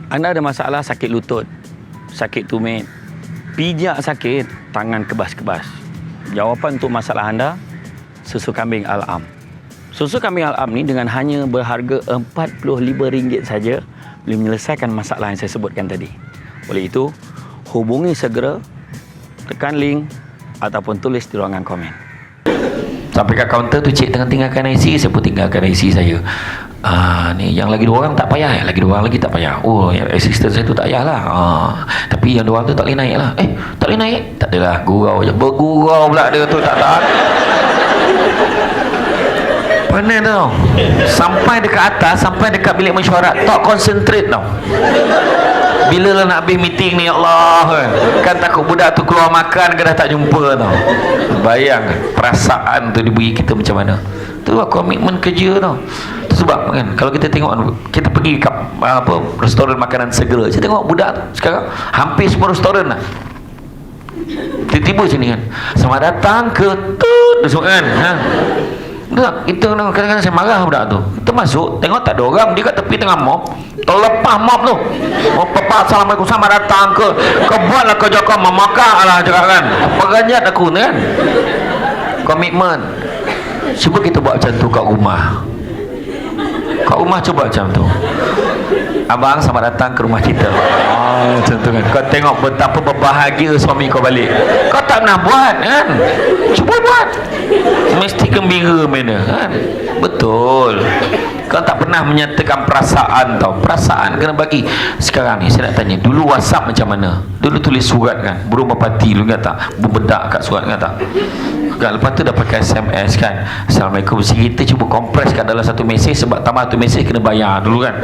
Anda ada masalah sakit lutut, sakit tumit, pijak sakit, tangan kebas-kebas. Jawapan untuk masalah anda, susu kambing Al-Am. Susu kambing Al-Am ni dengan hanya berharga RM45 saja boleh menyelesaikan masalah yang saya sebutkan tadi. Oleh itu, hubungi segera, tekan link ataupun tulis di ruangan komen. Sampai kat kaunter tu cik tengah tinggalkan IC, saya pun tinggalkan IC saya. Ni yang lagi 2 orang tak payah, yang lagi 2 orang lagi tak payah. Oh, yang assistant saya tu tak payahlah. Tapi yang 2 orang tu tak boleh naik lah. Tak boleh naik? Tak adalah, gurau je. Bergurau pula dia tu, tak tahan. Pening tau. Sampai dekat atas, sampai dekat bilik mesyuarat, tak concentrate tau. Bila lah nak habis meeting ni, ya Allah, kan takut budak tu keluar makan ke dah tak jumpa tau. Bayang perasaan tu diberi kita macam mana. Tu lah komitmen kerja tau. Tu sebab kan kalau kita tengok, kita pergi ke restoran makanan segera, saya tengok budak tu sekarang hampir semua restoran lah tiba-tiba macam ni kan, selamat datang ke tut semua kan. Budak, kita kadang-kadang saya marah budak tu. Kita masuk, tengok tak ada orang, dia kat tepi tengah mop, terlepas mop tu. Papa assalamualaikum, selamat datang ke buatlah kerja kau memakak lah cakap kan. Peranjat aku ni kan. Komitmen. Cuba kita buat macam tu kat rumah. Kat rumah cuba macam tu. Abang selamat datang ke rumah kita. Macam tu kan. Kau tengok betapa berbahagia suami kau balik. Kau tak pernah buat kan. Cuba buat. Mesti gembira mana kan. Betul. Kau tak pernah menyatakan perasaan tau. Perasaan kena bagi. Sekarang ni saya nak tanya, dulu WhatsApp macam mana? Dulu tulis surat kan, burung merpati lu ingat tak? Bedak kat surat ingat tak? Kan, lepas tu dah pakai SMS kan. Assalamualaikum. Kita cuba kompreskan dalam satu mesej, sebab tambah satu mesej kena bayar dulu kan.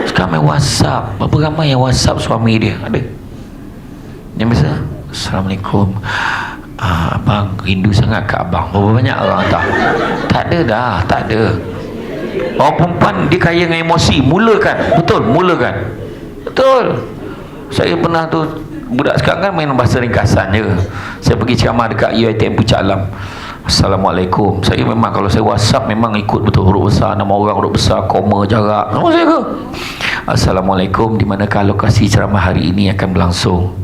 Sekarang main WhatsApp. Berapa ramai yang WhatsApp suami dia? Ada? Yang biasa, Assalamualaikum, abang rindu sangat ke abang. Berapa banyak orang tak? Tak ada dah, tak ada. Orang perempuan dia kaya dengan emosi. Mulakan, betul, mulakan. Betul. Saya pernah tu, budak sekarang kan main bahasa ringkasan je. Saya pergi ceramah dekat UiTM Puncak Alam. Assalamualaikum. Saya memang kalau saya WhatsApp memang ikut betul huruf besar, nama orang huruf besar, koma, jarak. Nama saya ke? Assalamualaikum, di manakah lokasi ceramah hari ini akan berlangsung?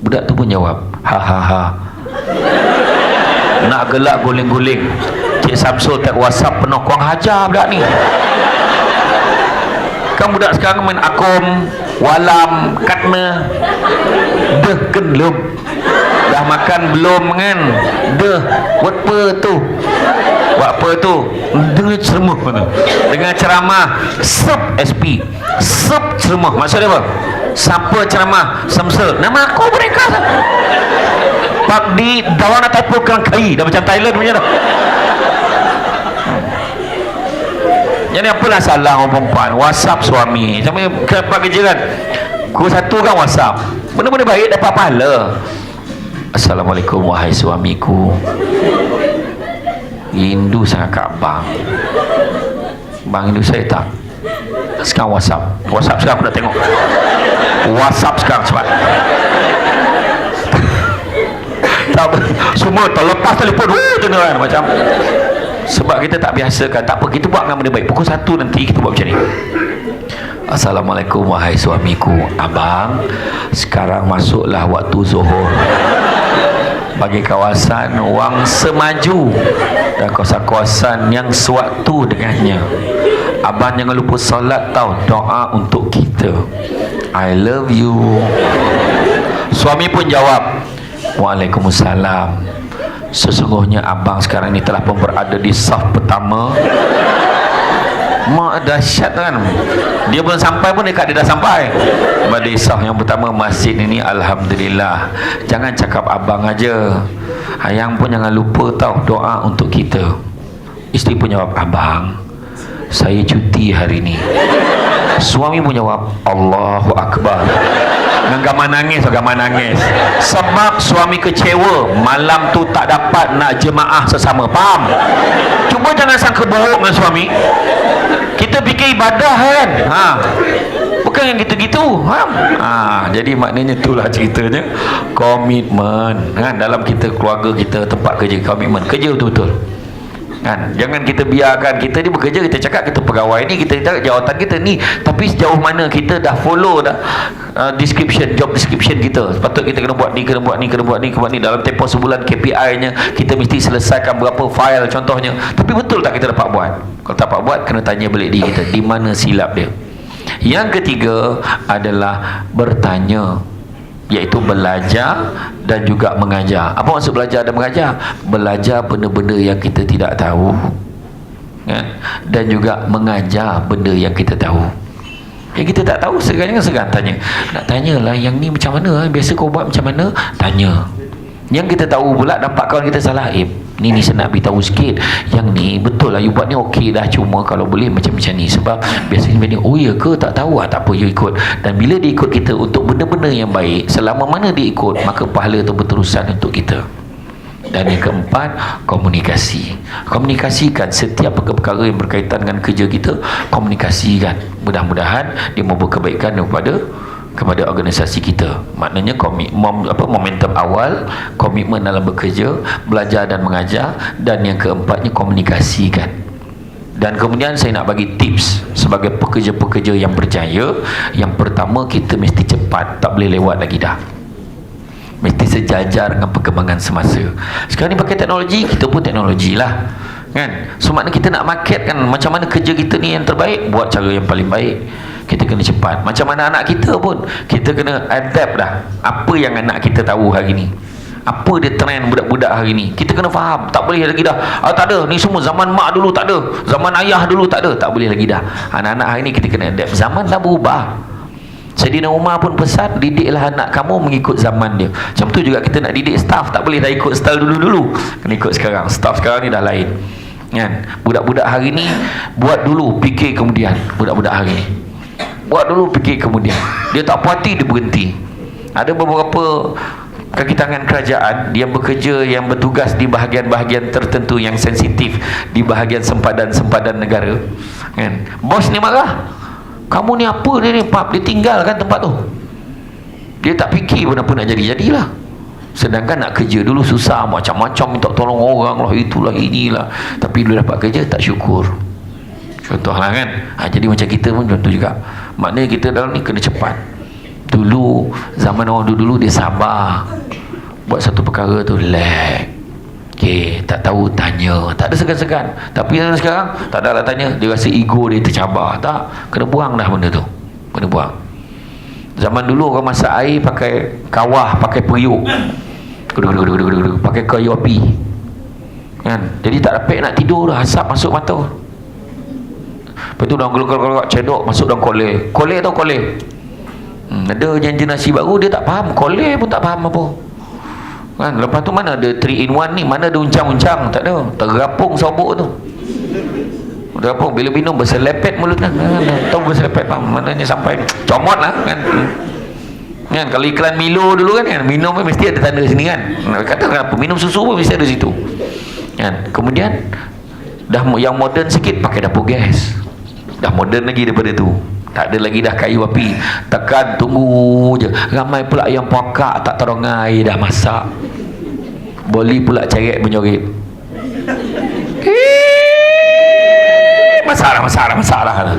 Budak tu pun jawab, ha ha ha. Nak gelak guling-guling. Cik Samsul tak WhatsApp penuh, kurang hajar budak ni. Kan budak sekarang main akom, walam, katna. Deh kan belum? Dah makan belum kan? Deh, buat apa tu? Buat apa tu? Dengar ceramah tu. Dengar ceramah, sep SP. Sep ceramah. Maksudnya apa? Siapa ceramah? Samsul. Nama aku mereka. Pak di dawan ataupun Kelangkai. Dah macam Thailand punya dah. Jadi apalah salah orang perempuan WhatsApp suami sampai tempat kerja kan, pukul 1 kan WhatsApp, benda-benda baik dapat pahala. Assalamualaikum wahai suamiku, rindu sangat kat abang. Bang rindu saya tak? Sekarang WhatsApp sekarang aku nak tengok WhatsApp sekarang cepat. Tak, semua terlepas telefon kan, macam sebab kita tak biasakan. Tak apa, kita buat dengan benda baik. Pukul 1 nanti kita buat macam ni. Assalamualaikum wahai suamiku, abang sekarang masuklah waktu zuhur bagi kawasan wang semaju dan kawasan-kawasan yang sewaktu dengannya. Abang jangan lupa solat tau, doa untuk kita. I love you. Suami pun jawab, Waalaikumsalam. Sesungguhnya abang sekarang ni telah pun berada di saf pertama. Mak dahsyat kan. Dia belum sampai pun dekat dia dah sampai. Di saf yang pertama masjid ini. Alhamdulillah. Jangan cakap abang aja, ayang pun jangan lupa tau doa untuk kita. Isteri pun jawab, abang saya cuti hari ni. Suami pun jawab, Allahu Akbar. Gambar nangis. Sebab suami kecewa malam tu tak dapat nak jemaah sesama. Faham? Cuba jangan sangka bohong dengan suami. Kita fikir ibadah kan, bukan yang gitu-gitu. Jadi maknanya itulah ceritanya. Komitmen kan, dalam kita keluarga kita, tempat kerja, komitmen. Kerja betul-betul kan. Jangan kita biarkan kita ni bekerja, kita cakap kita pegawai ni, kita cakap jawatan kita ni, tapi sejauh mana kita dah follow dah description, job description kita. Sepatut kita kena buat ni, kena buat ni, kena buat ni, kena buat ni dalam tempoh sebulan. KPI-nya kita mesti selesaikan berapa file contohnya. Tapi betul tak kita dapat buat? Kalau tak dapat buat, kena tanya balik diri kita, di mana silap dia. Yang ketiga adalah bertanya, iaitu belajar dan juga mengajar. Apa maksud belajar dan mengajar? Belajar benda-benda yang kita tidak tahu, kan? Dan juga mengajar benda yang kita tahu. Yang kita tak tahu, segan tanya. Nak tanyalah yang ni macam mana, biasa kau buat macam mana, tanya. Yang kita tahu pula, nampak kawan kita salah, ni saya nak beritahu sikit, yang ni betul lah you buat ni okey dah, cuma kalau boleh macam-macam ni, sebab biasanya dia, oh ya ke, tak tahu, tak apa, you ikut. Dan bila dia ikut kita untuk benda-benda yang baik, selama mana dia ikut, maka pahala itu berterusan untuk kita. Dan yang keempat, komunikasi. Komunikasikan setiap perkara yang berkaitan dengan kerja kita, komunikasikan. Mudah-mudahan dia membawa kebaikan kepada organisasi kita. Maknanya momentum awal, komitmen dalam bekerja, belajar dan mengajar, dan yang keempatnya komunikasikan. Dan kemudian saya nak bagi tips sebagai pekerja-pekerja yang berjaya. Yang pertama, kita mesti cepat, tak boleh lewat lagi dah. Mesti sejajar dengan perkembangan semasa. Sekarang ni pakai teknologi, kita pun teknologi lah, kan? So maknanya kita nak marketkan macam mana kerja kita ni yang terbaik, buat cara yang paling baik. Kita kena cepat. Macam mana anak kita pun, kita kena adapt dah apa yang anak kita tahu hari ni, apa dia trend budak-budak hari ni. Kita kena faham. Tak boleh lagi dah, tak ada, ni semua zaman mak dulu tak ada, zaman ayah dulu tak ada. Tak boleh lagi dah. Anak-anak hari ni kita kena adapt. Zaman dah berubah. Sayyidina Umar pun pesan, didiklah anak kamu mengikut zaman dia. Macam tu juga kita nak didik staff, tak boleh dah ikut style dulu-dulu, kena ikut sekarang. Staff sekarang ni dah lain, kan? Budak-budak hari ni buat dulu, fikir kemudian. Budak-budak hari ni buat dulu, fikir kemudian. Dia tak puas hati, dia berhenti. Ada beberapa kaki tangan kerajaan yang bekerja, yang bertugas di bahagian-bahagian tertentu yang sensitif, di bahagian sempadan-sempadan negara, kan? Bos ni marah, kamu ni apa ni, Pak? Dia tinggalkan tempat tu. Dia tak fikir pun apa nak jadilah. Sedangkan nak kerja dulu susah, macam-macam, minta tolong orang lah, itulah, inilah. Tapi bila dapat kerja tak syukur. Contohlah, kan? Jadi macam kita pun contoh juga. Maknanya kita dalam ni kena cepat. Dulu, zaman orang dulu dia sabar. Buat satu perkara tu, lag. Okey, tak tahu, tanya, tak ada segan-segan. Tapi sekarang tak ada lah tanya, dia rasa ego dia tercabar. Tak, kena buang dah benda tu, kena buang. Zaman dulu orang masak air pakai kawah, pakai periuk, pakai kayu api, kan? Jadi tak dapat nak tidur dah, asap masuk mata. Lepas tu orang gelak-gelak cedok masuk dalam kolej. Kolej tau, kolej. Ada generasi baru dia tak faham, kolej pun tak faham apa, kan? Lepas tu mana ada 3 in 1 ni, mana ada uncang-uncang, tak ada, tergapung sobok tu, tergapung. Bila minum berselepet mulut, kan? Tahu berselepet, faham? Maknanya sampai comot lah, kan? Kan kalau iklan Milo dulu, kan, minum pun mesti ada tanda sini, kan? Kata kenapa minum susu pun mesti ada situ, kan? Kemudian dah yang moden sikit, pakai dapur gas, dah moden lagi daripada tu. Tak ada lagi dah kayu api, tekan, tunggu je. Ramai pula yang pokak tak terongai dah masak, boleh pula ceret menyorit. Masalah.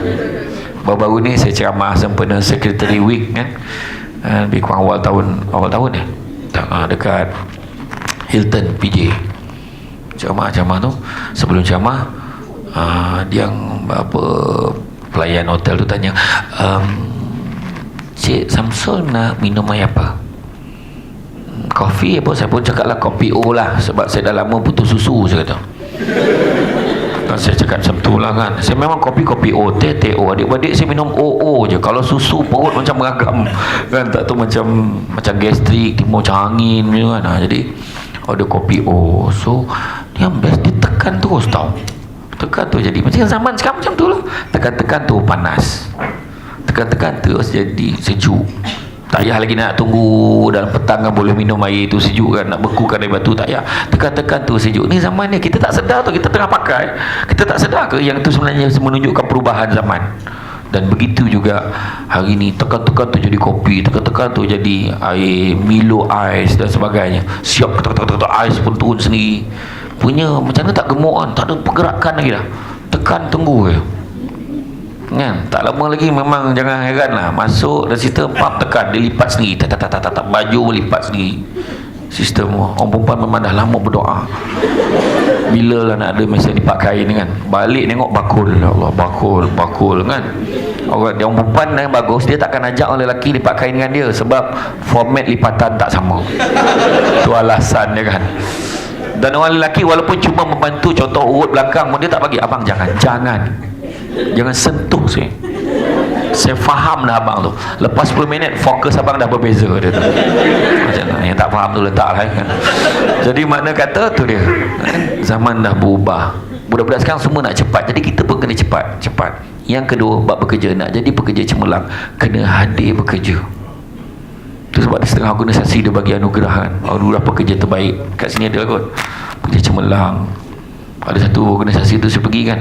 Baru-baru ni saya ceramah sempena Secretary Week, kan? Lebih kurang awal tahun ya, dekat Hilton PJ. Ceramah tu, sebelum ceramah dia yang pelayan hotel tu tanya, Cik Samsul nak minum air apa? Kopi apa? Saya pun cakap lah kopi O lah, sebab saya dah lama putus susu, saya kata. Kan saya cakap macam tu lah, kan. Saya memang kopi O, teh O. Adik-adik saya minum O je. Kalau susu perut macam beragam, kan? Tak tahu macam gastrik, timur macam angin, kan. Jadi ada kopi O. So yang best dia tekan terus tau. Tekan tu jadi macam zaman sekarang macam tu lah. Tekan-tekan tu panas, tekan-tekan terus jadi sejuk. Tak payah lagi nak tunggu dalam petang kan boleh minum air tu sejuk, kan? Nak bekukan air batu, tak payah. Tekan-tekan tu sejuk. Ni zaman ni kita tak sedar tu, kita tengah pakai, kita tak sedar ke yang tu sebenarnya menunjukkan perubahan zaman. Dan begitu juga hari ni, tekan-tekan tu jadi kopi, tekan-tekan tu jadi air Milo Ice dan sebagainya. Siap, tekan-tekan ais pun turun sendiri. punya macam mana tak gemuk kan, tak ada pergerakan lagi dah, tekan tunggu je kan. Tak lama lagi memang jangan heran lah, masuk dan sistem pap tekan dia lipat sendiri, tak baju lipat sendiri sistem. Orang perempuan memang dah lama berdoa bila lah nak ada mesin lipat kain kan, balik tengok bakul, ya Allah, bakul kan. Orang perempuan yang bagus dia takkan ajak orang lelaki lipat kain dengan dia sebab format lipatan tak sama. Tu alasan dia kan. Dan orang lelaki walaupun cuma membantu contoh urut belakang pun dia tak bagi, abang jangan sentuh saya faham dah abang tu, lepas 10 minit fokus abang dah berbeza dia tu. Macam mana yang tak faham tu letak lah kan. Jadi makna kata tu dia kan? Zaman dah berubah, budak-budak sekarang semua nak cepat, jadi kita pun kena cepat. Yang kedua, bab bekerja, nak jadi pekerja cemerlang kena hadir bekerja. Tu sebab dia setengah organisasi dia bagi anugerah kan, anugerah pekerja terbaik. Kat sini ada kot pekerja cemerlang. Ada satu organisasi tu saya pergi kan,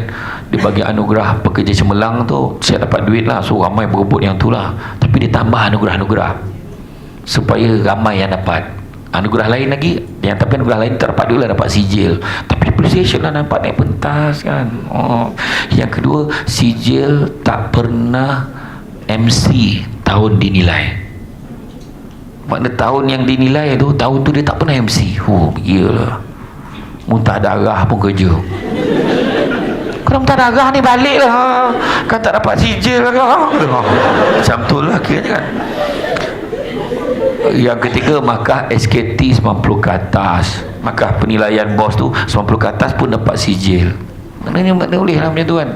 dia bagi anugerah pekerja cemerlang tu, saya dapat duit lah, so ramai berebut yang tu lah. Tapi dia tambah anugerah supaya ramai yang dapat anugerah lain lagi. Tapi anugerah lain tak dapat duit lah, dapat sijil, tapi appreciation lah, nampak naik pentas kan. Yang kedua, sijil tak pernah MC tahun dinilai. Makna tahun yang dinilai tu, tahun tu dia tak pernah MC. Iyalah, muntah darah pun kerja. Kalau muntah darah ni balik lah kan, tak dapat sijil lah. Macam tu lah kira kan. Yang ketiga, makah SKT 90 ke atas, makah penilaian bos tu 90 ke atas pun dapat sijil. Maknanya boleh lah macam tu kan.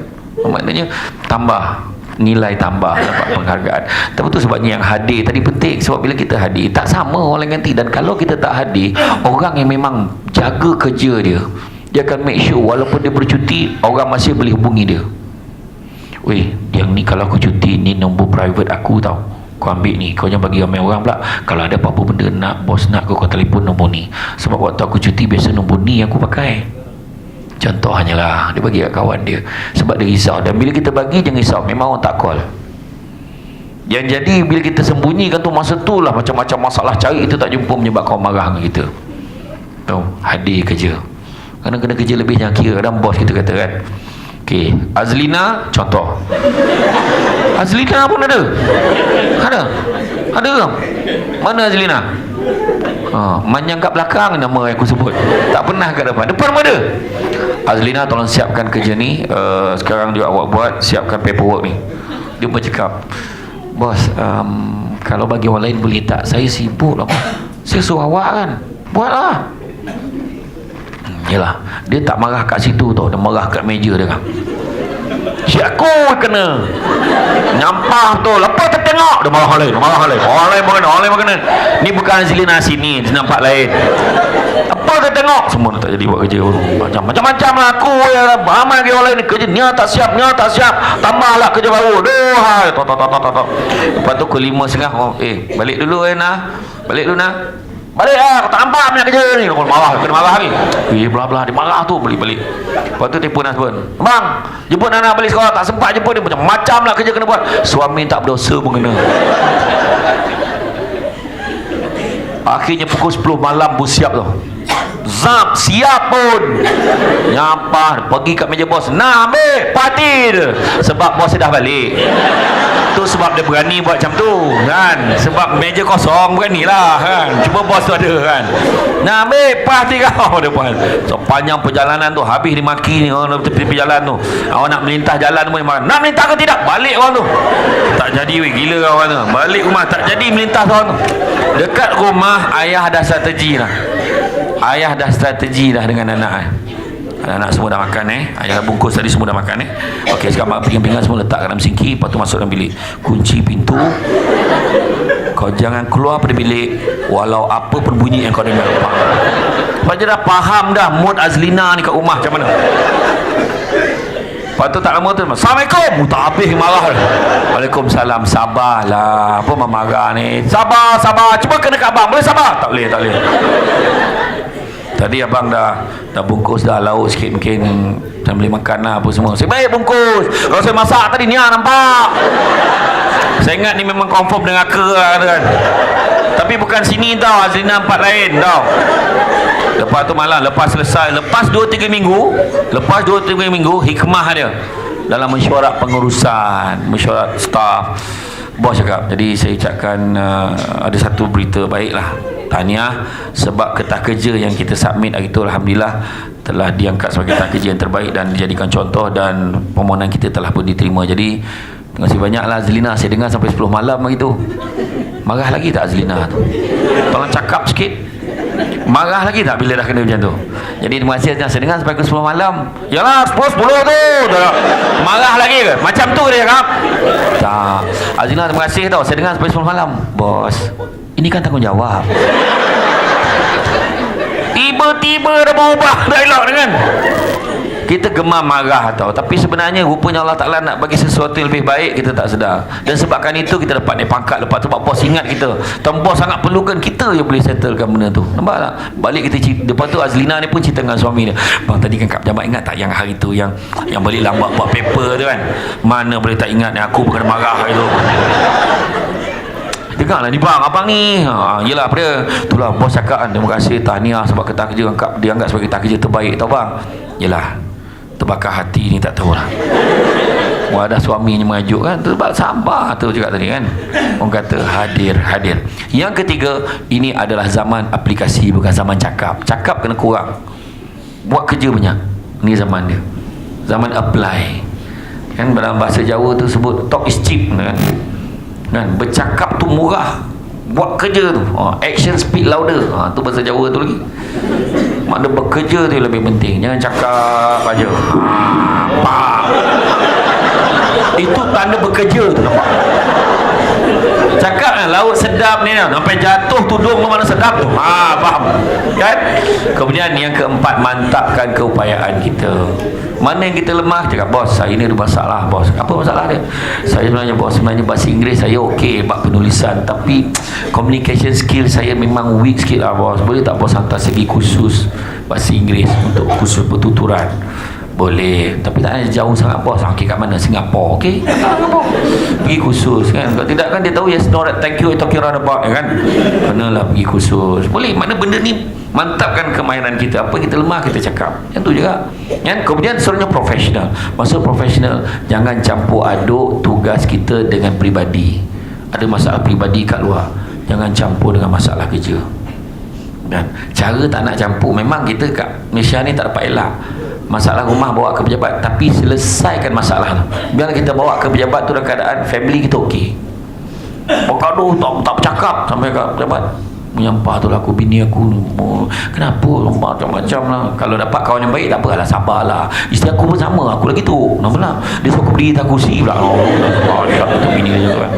Maknanya tambah nilai, tambah dapat penghargaan. Tapi tu sebabnya yang hadir tadi penting, sebab bila kita hadir tak sama orang lain ganti. Dan kalau kita tak hadir, orang yang memang jaga kerja dia akan make sure walaupun dia bercuti, orang masih boleh hubungi dia. Weh, yang ni kalau aku cuti, ni nombor private aku tau, kau ambil ni, kau jangan bagi ramai orang pula. Kalau ada apa-apa benda nak bos nak kau telefon nombor ni, sebab waktu aku cuti biasa nombor ni aku pakai. Contoh hanyalah dia bagi kat kawan dia sebab dia risau. Dan bila kita bagi, jangan risau, memang orang tak call. Yang jadi bila kita sembunyikan tu, masa tu lah macam-macam masalah cari kita tak jumpa, menyebabkan orang marah dengan kita. Tahu, hadir kerja. Kerana kena kerja lebih, jangan kira. Kadang bos kita kata kan, okey, Azlina contoh, Azlina pun ada ke? Mana Azlina? Manyang kat belakang nama yang aku sebut, tak pernah kat depan pun ada. Azlina tolong siapkan kerja ni, sekarang dia awak buat, siapkan paperwork ni. Dia pun cakap, bos, kalau bagi orang lain boleh tak, saya sibuk lah bos, saya suruh awak kan, buat lah. Yelah, dia tak marah kat situ tau, dia marah kat meja dia kan. Si aku kena nyampah tu, lepas tertengok dia marah orang lain orang lain. Ni bukan Azlina sini, dia nampak lain. Apa tertengok, semua tak jadi buat kerja. Macam-macam lah aku ya, ramai lagi orang lain kerja, ni tak siap, tambahlah kerja baru. Duhai, tok. Lepas tu ke 5.30, balik dulu balik lah, kau tak nampak banyak kerja ni. Kau kena marah lagi. Belah-belah, dia marah tu, balik. Lepas tu telefon husband, bang, jemput anak balik sekolah, tak sempat jemput dia, macam-macam lah kerja kena buat. Suami tak berdosa pun kena. Akhirnya pukul 10 malam pun siap tu. Siap pun nyampah, pergi kat meja bos, nak ambil parti dia, sebab bos dah balik. Tu sebab dia berani buat macam tu kan, sebab meja kosong, beranilah kan, cuma bos tu ada kan, nak ambil parti kau depan. So panjang perjalanan tu, habis dimaki ni orang tepi jalan tu. Awak nak melintas jalan pun nak melintas ke tidak, balik orang tu. Tak jadi weh, gila kawan tu, balik rumah tak jadi melintas orang tu. Dekat rumah ayah dah strategi dah dengan anak semua dah makan ayah bungkus tadi semua dah makan okey, sekarang pinggan-pinggan semua letak dalam sinki, lepas tu masuk dalam bilik, kunci pintu, kau jangan keluar pada bilik walau apa pun bunyi yang kau dengar. Lepas tu dah faham dah mood Azlina ni kat rumah macam mana. Lepas tu tak lama tu, Assalamualaikum, tak habis marah. Waalaikumsalam, sabarlah, apa marah ni, sabar, cuba kena kat abang, boleh sabar? Tak boleh. Tadi abang dah bungkus dah lauk sikit, mungkin saya boleh makan lah apa semua. Saya baik bungkus, kalau saya masak tadi ni nampak. Saya ingat ni memang confirm dengan ke lah kan. Tapi bukan sini tau, Azlina nampak lain tau. Lepas tu malam, lepas selesai, lepas 2-3 minggu hikmah dia dalam mesyuarat pengurusan, mesyuarat staf, bos cakap, jadi saya ucapkan ada satu berita baik lah, tahniah, sebab kertas kerja yang kita submit hari itu alhamdulillah telah diangkat sebagai kertas kerja yang terbaik dan dijadikan contoh, dan permohonan kita telah pun diterima. Jadi terima kasih banyaklah Azlina. Saya dengar sampai 10 malam hari tu. Marah lagi tak Azlina tu? Tolong cakap sikit. Marah lagi tak bila dah kena macam tu? Jadi terima kasih, saya dengar sampai ke 10 malam. Yalah 10 tu. Marah lagi ke? Macam tu dia cakap. Tak. Azlina terima kasih tau. Saya dengar sampai 10 malam. Bos, ini kan tanggungjawab. Tiba-tiba dah berubah dialog dengan. Kita gemar marah tau, tapi sebenarnya rupanya Allah Ta'ala nak bagi sesuatu yang lebih baik, kita tak sedar. Dan sebabkan itu kita dapat naik pangkat. Lepas tu bos ingat kita, tuan bos sangat perlukan kita yang boleh settlekan benda tu. Nampak tak? Balik kita cerita. Lepas tu Azlina ni pun cerita dengan suami dia, bang tadi kan Kak Pejabat ingat tak yang hari tu yang balik lambat buat paper tu kan, mana boleh tak ingat ni, aku bukan marah hari tu. Dengarlah ni bang, abang ni yelah apa dia, itulah bos cakap kan, terima kasih, tahniah sebab kertas kerja dia anggap sebagai kertas kerja terbaik tau bang. Yelah, terbakar hati ni tak tahulah. Wadah suaminya mengajuk kan, sebab sabar tu cakap tadi kan. Orang kata hadir. Yang ketiga, ini adalah zaman aplikasi, bukan zaman cakap. Cakap kena kurang, buat kerja banyak. Ni zaman dia, zaman apply kan. Dalam bahasa Jawa tu sebut talk is cheap kan, bercakap tu murah, buat kerja tu action speak louder, tu bahasa Jawa tu lagi. Makna bekerja tu lebih penting, jangan cakap aja. Itu tanda bekerja tu, nampak? Cakap kan, laut sedap ni sampai jatuh tudung ke mana sedap tu, faham kan? Kemudian yang keempat, mantapkan keupayaan kita. Mana yang kita lemah, cakap bos saya ni ada masalah. Bos, apa masalah dia? Saya sebenarnya bahasa Inggeris saya okey, bab penulisan, tapi communication skill saya memang weak sikit lah bos. Boleh tak bos hantar segi khusus bahasa Inggeris untuk khusus pertuturan? Boleh, tapi tak ada jauh sangat bos. Okey, kat mana? Singapura. Okey, Singapura pergi khusus kan. Kalau tidak kan dia tahu yes no right, thank you talking around about kan. Kenalah pergi khusus. Boleh, mana benda ni mantapkan kemahiran kita. Apa kita lemah kita cakap. Yang tu juga kan. Kemudian seterusnya profesional. Maksud profesional, jangan campur aduk tugas kita dengan peribadi. Ada masalah peribadi kat luar, jangan campur dengan masalah kerja. Dan cara tak nak campur, memang kita kat Malaysia ni tak dapat elak. Masalah rumah bawa ke pejabat, tapi selesaikan masalah tu. Biar kita bawa ke pejabat tu dalam keadaan family kita okey. Bergaduh tak bercakap sampai ke pejabat, menyampah tu lah aku, bini aku kenapa macam-macam lah. Kalau dapat kawan yang baik tak apalah, sabarlah. Isteri aku pun sama, aku lagi tu kenapa lah, dia suruh aku berdiri tak kursi pula. Dia tu bini dia tu kan.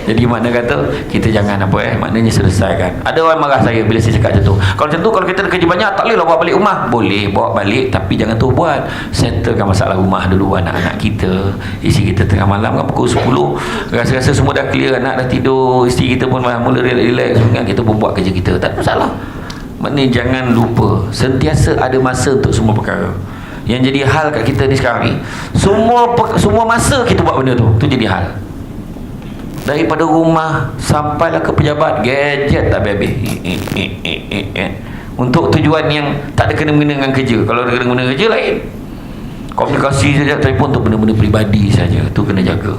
Jadi makna kata kita jangan maknanya selesaikan. Ada orang marah saya bila saya cakap macam tu. Kalau macam tu, kalau kita ada kerja banyak tak boleh lah bawa balik rumah. Boleh bawa balik, tapi jangan tu buat. Settlekan masalah rumah dulu, anak-anak kita. Isteri kita tengah malam kan pukul 10 rasa-rasa semua dah clear, anak dah tidur, isteri kita pun mula relax kan, kita pun buat kerja kita, tak ada masalah. Maknanya jangan lupa, sentiasa ada masa untuk semua perkara. Yang jadi hal kat kita ni sekarang ni, semua masa kita buat benda tu jadi hal. Daripada rumah sampailah ke pejabat, gadget tak habis-habis untuk tujuan yang tak ada kena-mengena dengan kerja. Kalau ada kena-mengena kerja lain, komunikasi saja, telefon untuk benda-benda peribadi saja, tu kena jaga.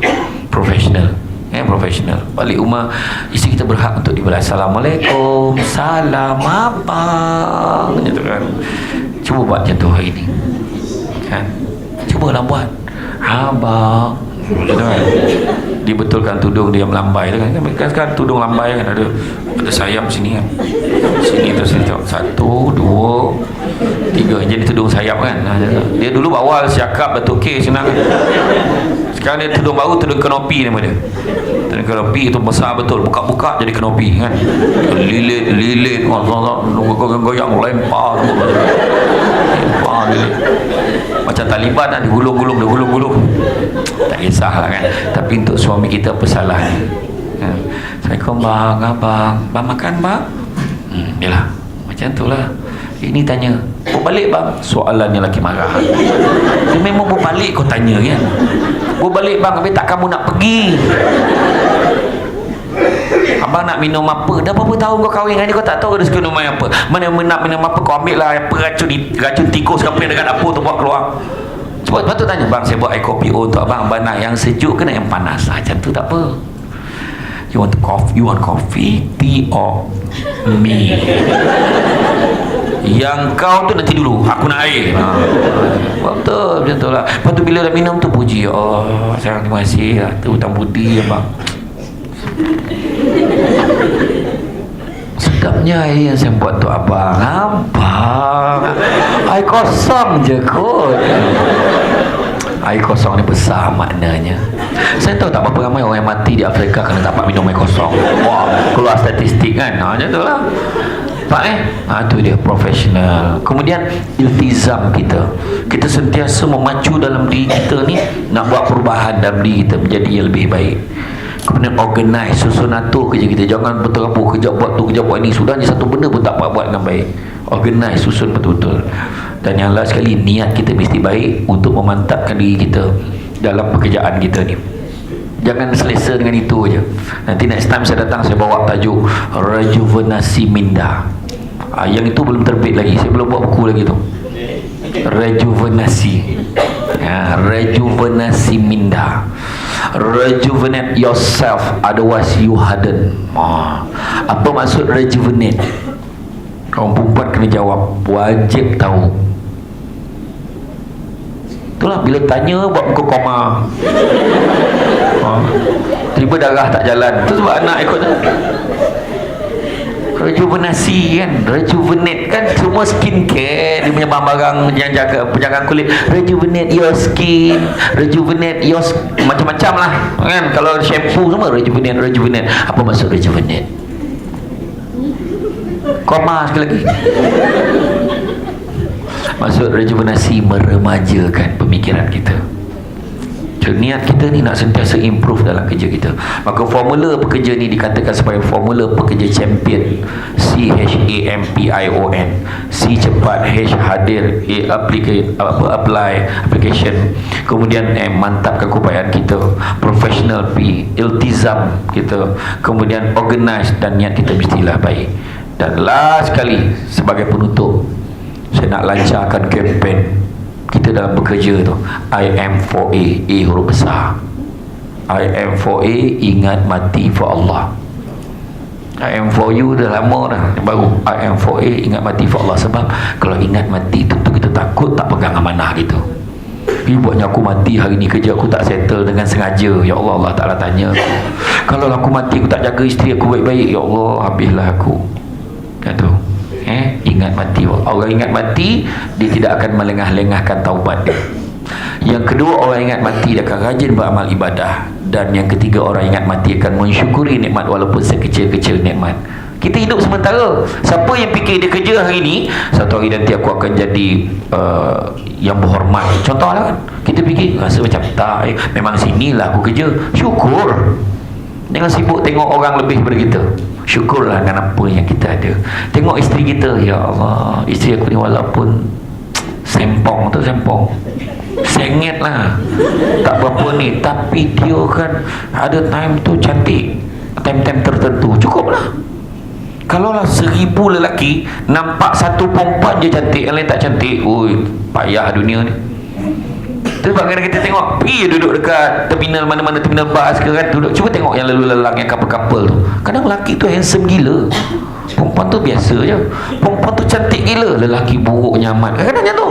Profesional, profesional. Balik rumah, isteri kita berhak untuk dibalas Assalamualaikum, salam abang, gitu kan. Cuba buat macam tu hari ni kan, cubalah buat abang, gitu kan. Dibetulkan tudung dia melambai tu kan sekarang tudung lambai kan ada sayap sini kan, sini tu sini tu, 1, 2, 3 jadi tudung sayap kan. Dia dulu awal siakap Datuk K senang kan. Sekarang dia tudung baru, tudung kanopi nama dia. Tudung kanopi itu besar betul, buka-buka jadi kanopi kan, lilit goyang lempar lilit. Macam Taliban nak digulung-gulung, tak kisahlah kan. Tapi untuk suami kita apa salahnya kan? Assalamualaikum bang, abang makan bang? Yalah, macam tu lah. Ini tanya, berbalik bang? Soalannya lagi marah. Dia memang berbalik kau tanya kan. Berbalik bang, habis tak kamu nak pergi? abang nak minum apa? Dah berapa tahun kau kahwin dengan dia, kau tak tahu dia suka minum apa? Mana nak minum apa, kau ambil lah apa racun tikus ke apa yang dekat dapur tu buat keluar. Sebab patut tanya, bang saya buat air kopi untuk abang nak yang sejuk ke nak yang panas? Macam tu tak apa. You want coffee, tea or me? Yang kau tu nanti dulu, aku nak air. Betul, macam tu lah. Lepas tu bila dah minum tu puji, oh sayang, terima kasih lah, tu hutang budi abang. Sedapnya air yang saya buat tu abang. Air kosong je kot. Air kosong ni besar maknanya. Saya tahu tak berapa ramai orang yang mati di Afrika kerana dapat minum air kosong. Wah, keluar statistik kan. Macam tu lah. Itu dia profesional. Kemudian iltizam kita. Kita sentiasa memacu dalam diri kita ni nak buat perubahan dalam diri kita menjadi yang lebih baik. Kemudian organize, susun atur kerja kita. Jangan berterabur kejap buat tu, kejap buat ni. Sudahnya satu benda pun tak buat dengan baik. Organize, susun betul-betul. Dan yang last sekali, niat kita mesti baik untuk memantapkan diri kita dalam pekerjaan kita ni. Jangan selesa dengan itu aja. Nanti next time saya datang, saya bawa tajuk Rejuvenasi Minda. Yang itu belum terbit lagi. Saya belum buat buku lagi tu. Rejuvenasi. Rejuvenasi Minda. Rejuvenate yourself, otherwise you harden. Apa maksud rejuvenate? Orang perempuan kena jawab, wajib tahu. Itulah bila tanya buat muka koma. Tiba darah tak jalan. Itu sebab anak ikut. Rejuvenasi kan, rejuvenate kan, semua skincare dia punya barang yang jaga penjagaan kulit. Rejuvenate your skin, rejuvenate your macam-macam lah kan. Kalau shampoo semua rejuvenate. Apa maksud rejuvenate? Koma sekali lagi. Maksud rejuvenasi meremajakan pemikiran kita. So, niat kita ni nak sentiasa improve dalam kerja kita. Maka formula pekerja ni dikatakan sebagai formula pekerja champion. CHAMPION. C cepat, H hadir, A apply application. Kemudian M mantapkan keupayaan kita. Professional, P iltizam kita. Kemudian organize, dan niat kita mestilah baik. Dan last sekali sebagai penutup, saya nak lancarkan kempen kita dalam bekerja tu. I am for A huruf besar. I am for A, ingat mati for Allah. I am for you dah lama dah, baru I am for A, ingat mati for Allah. Sebab kalau ingat mati tentu kita takut tak pegang amanah gitu. Buatnya aku mati hari ni, kerja aku tak settle dengan sengaja. Ya Allah, Allah Ta'ala tanya aku. Kalau aku mati aku tak jaga isteri aku baik-baik, ya Allah, habislah aku. Itu ingat mati. Orang ingat mati, dia tidak akan melengah-lengahkan taubat dia. Yang kedua, orang ingat mati dia akan rajin beramal ibadah. Dan yang ketiga, orang ingat mati akan mensyukuri nikmat walaupun sekecil-kecil nikmat. Kita hidup sementara. Siapa yang fikir dia kerja hari ni, satu hari nanti aku akan jadi yang berhormat, contohlah kan. Kita fikir, rasa macam tak, memang sinilah aku kerja. Syukur. Jangan sibuk tengok orang lebih daripada kita. Syukurlah dengan apa yang kita ada. Tengok isteri kita, ya Allah, isteri aku ni walaupun sempong, sengit lah, tak berapa ni, tapi dia kan ada time tu cantik, time-time tertentu, cukup lah. Kalau lah 1000 lelaki nampak satu perempuan je cantik, yang lain tak cantik, ui, payah dunia ni. Sebab kadang kita tengok, pergi duduk dekat terminal mana-mana, terminal bas ke kan, duduk, cuba tengok yang lalu lalang, yang couple-couple tu. Kadang lelaki tu handsome gila, perempuan tu biasa je. Perempuan tu cantik gila, lelaki buruk nyaman, kadang-kadang tu.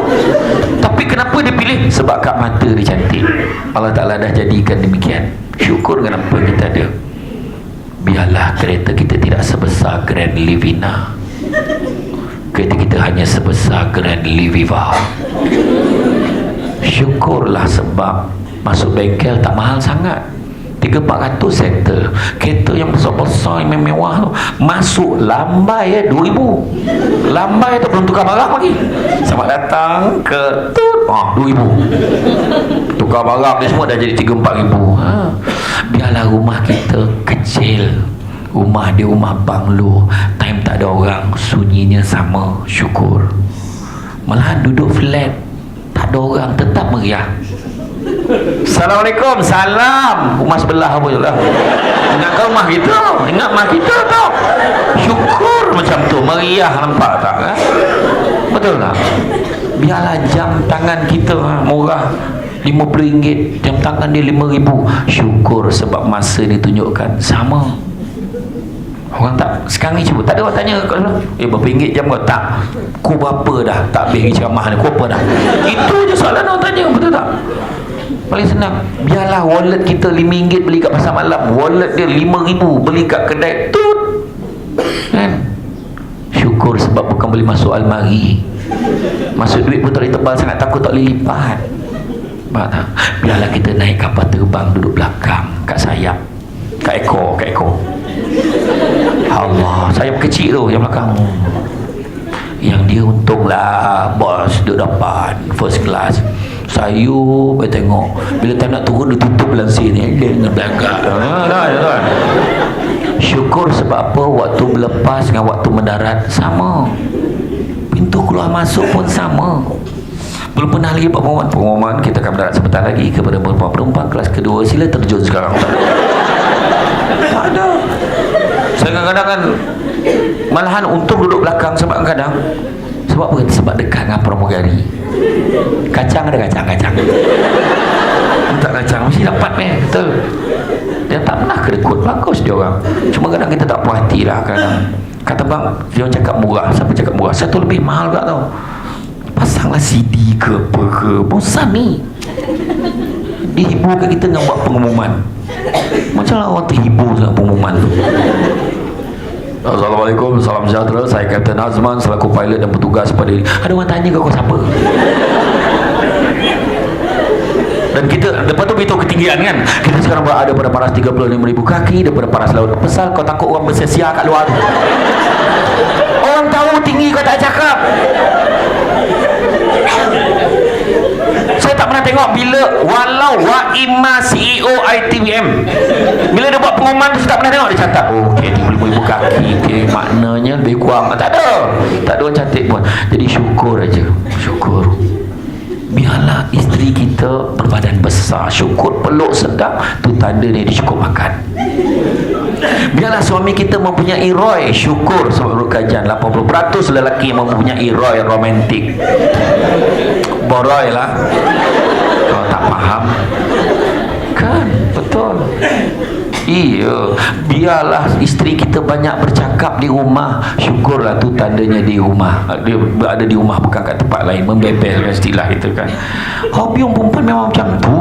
Tapi kenapa dia pilih? Sebab kat mata dia cantik. Allah Ta'ala dah jadikan demikian. Syukur dengan apa yang kita ada. Biarlah kereta kita tidak sebesar Grand Livina, kereta kita hanya sebesar Grand Liviva. Syukurlah sebab masuk bengkel tak mahal sangat, 300-400 settle. Kereta yang besar-besar, yang mewah tu, masuk lambai 2,000. Lambai tu belum tukar barang lagi. Selamat datang ke 2,000. Tukar barang ni semua dah jadi 3-4,000. Biarlah rumah kita kecil, rumah dia rumah banglo, time tak ada orang, sunyinya sama, syukur. Malahan duduk flat tak ada orang, tetap meriah. Assalamualaikum, salam. Rumah sebelah apa je lah. Ingat kau rumah kita, ingat rumah kita tau. Syukur macam tu, meriah nampak tak kan? Betul tak? Biarlah jam tangan kita murah RM50, jam tangan dia RM5,000. Syukur sebab masa ditunjukkan sama. Orang tak, sekarang ni cuba, tak ada orang tanya berapa ringgit jam kau? Tak, ku berapa dah tak habis ceramah ni, ku apa dah. Itu je soalan orang tanya, betul tak? Paling senang, biarlah wallet kita RM5 beli kat pasar malam, wallet dia RM5,000 beli kat kedai tut kan? Syukur sebab bukan boleh masuk almari, masuk duit pun tak boleh tebal sangat, takut tak boleh lipat. Faham tak? Biarlah kita naik kapal terbang, duduk belakang kat sayap, kat ekor Allah, sayap kecil tu yang belakang. Yang dia untunglah bos duduk depan first class. Sayup tengok, bila tak nak turun dia tutup lansir ni, dia dengan belakang. Syukur sebab apa? Waktu berlepas dengan waktu mendarat sama, pintu keluar masuk pun sama. Belum pernah lagi buat pengumuman kita akan mendarat sebentar lagi kepada perempuan kelas kedua, sila terjun sekarang. Tak ada. Saya kadang-kadang kan malahan untung duduk belakang sebab kadang sebab apa? Sebab dekat dengan pramugari. Kacang ada kacang tak kacang mesti dapat betul. Dia tak pernah kedekut, bagus dia orang. Cuma kadang kita tak puas hati lah. Kadang kata bang, dia cakap murah. Siapa cakap murah? Satu lebih mahal tak tau. Pasanglah CD ke apa ke, bosan ni. Dihiburkan kita dengan buat pengumuman. Macam lah orang terhibur dengan pengumuman tu. Assalamualaikum, salam sejahtera. Saya Kapten Azman selaku pilot dan petugas pada ini. Ada orang tanya ke kau siapa? Dan kita lepas tu beritahu ketinggian kan. Kita sekarang berada pada paras 35,000 kaki daripada paras laut pesal. Kau takut orang bersesia kat luar tu? Orang tahu tinggi kau tak cakap. Saya tak pernah tengok bila walau Waima CEO ITBM bila dia buat pengumuman tu, saya tak pernah tengok dia catat okey 35,000 kaki, okey maknanya lebih kurang. Tak ada orang cantik pun. Jadi syukur aja, syukur. Biarlah isteri kita berbadan besar, syukur peluk sedap, tu tanda dia cukup makan. Biarlah suami kita mempunyai ROI, syukur sebab menurut kajian 80% lelaki yang mempunyai ROI romantik. Boroi lah kalau tak faham kan, betul. Iya, biarlah isteri kita banyak bercakap di rumah, syukurlah tu tandanya di rumah, dia berada di rumah bukan kat tempat lain, membebel istilah kita kan. Hobi orang perempuan memang macam tu,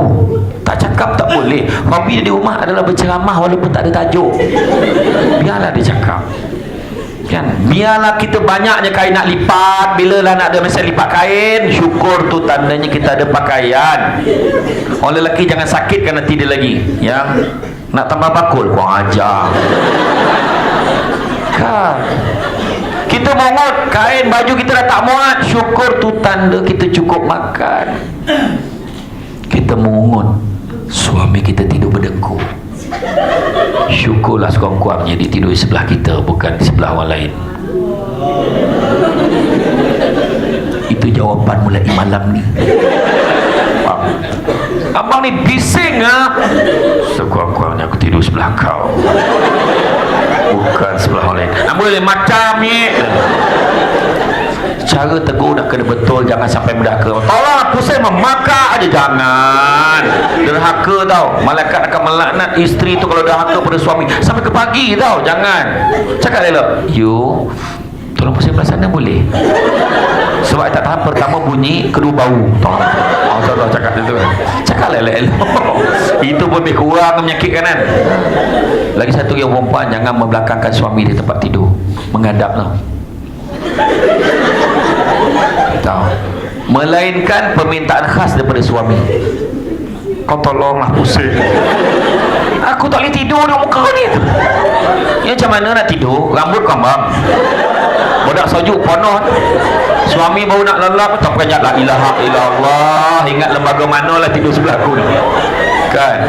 tak cakap tak boleh. Hobi dia di rumah adalah berceramah walaupun tak ada tajuk, biarlah dia cakap kan. Biarlah kita banyaknya kain nak lipat, bila lah nak ada mesin lipat kain, syukur tu tandanya kita ada pakaian. Orang lelaki jangan sakit kan nanti dia lagi yang nak tambah bakul, kurang ajar kan. Kita mongot kain baju kita dah tak muat, syukur tu tanda kita cukup makan. Kita mongot suami kita tidur berdengkur, syukurlah sekurang-kurangnya dia tidur di sebelah kita bukan di sebelah orang lain. Itu jawapan mulai malam ni. Abang ni bising ah. Sekurang-kurangnya aku tidur sebelah kau, bukan sebelah orang lain. Nak boleh macam ni. Cara tegur nak kena betul, jangan sampai mendaka. Tolong pusing memakak aja, jangan derhaka tau. Malaikat akan melaknat isteri tu kalau derhaka pada suami sampai ke pagi tau. Jangan cakap elok, you tolong pusing belah sana boleh, sebab tak tahan pertama bunyi, kedua bau. Tolong cakap itu, cakap elok-elok. Itu pun lebih kurang menyakitkan kan. Lagi satu yang perempuan, jangan membelakangkan suami di tempat tidur, menghadap tau. Tahu, melainkan permintaan khas daripada suami. Kau tolonglah pusing, aku tak boleh tidur di muka ni. Ya macam mana nak tidur, rambut kambang, budak sajuk pono. Suami baru nak lelap tak banyak la ilaha illallah, ingat lembaga mana lah tidur sebelah aku ni kan.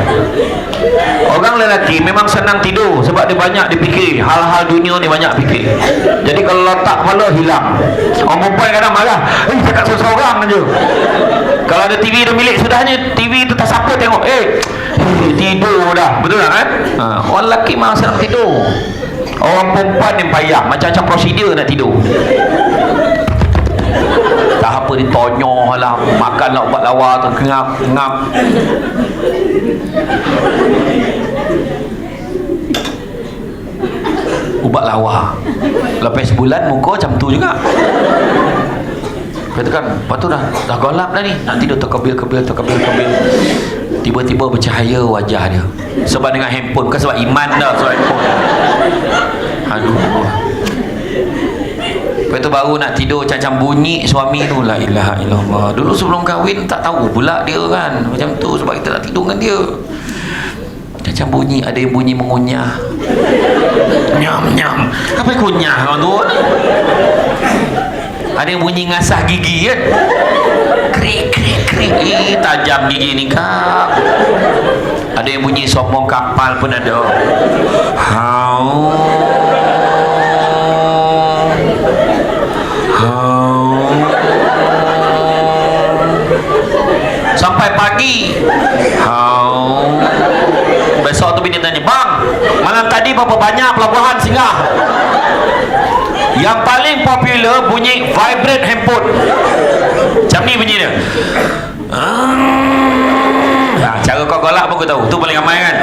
Orang lelaki memang senang tidur sebab dia banyak dipikir hal-hal dunia ni, banyak fikir. Jadi kalau letak kepala hilang. Orang perempuan kadang marah, cakap seorang-seorang je. Kalau ada TV dia milik, sudahnya TV tu tak siapa tengok, tidur dah, betul tak kan? Orang lelaki memang senang tidur. Orang perempuan yang payah, macam-macam prosedur nak tidur. Tak apa ditonyoh lah, makan lah ubat lawa tu, ngap. Ubat lawa lepas sebulan muka macam tu juga. Lepas tu kan, lepas tu dah gelap dah ni, nak tidur terkebil. Tiba-tiba bercahaya wajah dia. Sebab dengan handphone, bukan sebab iman dah, sebab handphone. Aduh. Lepas tu baru nak tidur, macam bunyi suami tu, la ilaha illallah. Dulu sebelum kahwin tak tahu pula dia kan macam tu, sebab kita nak tidur dengan dia. Macam bunyi, ada yang bunyi mengunyah. Nyam. Apa yang kunyah orang tu? Ada yang bunyi ngasah gigi kan? Krik. Tajam gigi ni kak. Ada yang bunyi sombong kapal pun ada. Sampai pagi. Besok tu bini tanya, bang, malam tadi berapa banyak pelabuhan singgah? Yang paling popular bunyi vibrate handphone. Macam ni bunyi dia. Cara kau golak pun aku tahu. Tu paling ramai kan.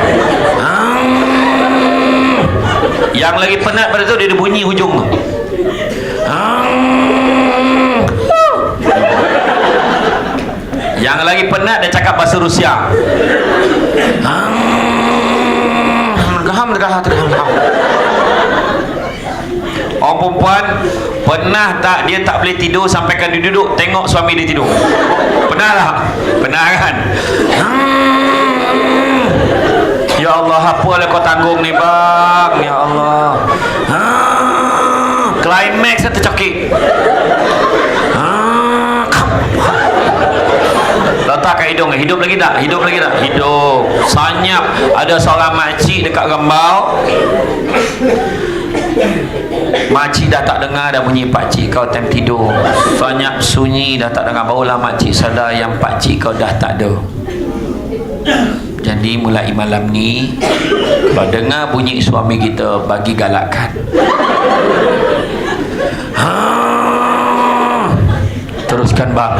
Yang lagi penat pada tu dia bunyi hujung tu. Yang lagi penat dia cakap bahasa Rusia. Orang perempuan pernah tak dia tak boleh tidur sampaikan dia duduk tengok suami dia tidur? Pernah tak? Pernah kan? Ya Allah, apalah kau tanggung ni bang, ya Allah. Climax tercokik. Letak kat hidung, hidup lagi tak? Hidup. Sanyap. Ada seorang makcik dekat Rembau. Makcik dah tak dengar dah bunyi pakcik kau time tidur. Sanyap sunyi dah tak dengar. Barulah makcik sadar yang pakcik kau dah tak ada. Jadi mulai malam ni, kalau dengar bunyi suami kita, bagi galakan. Teruskan bang.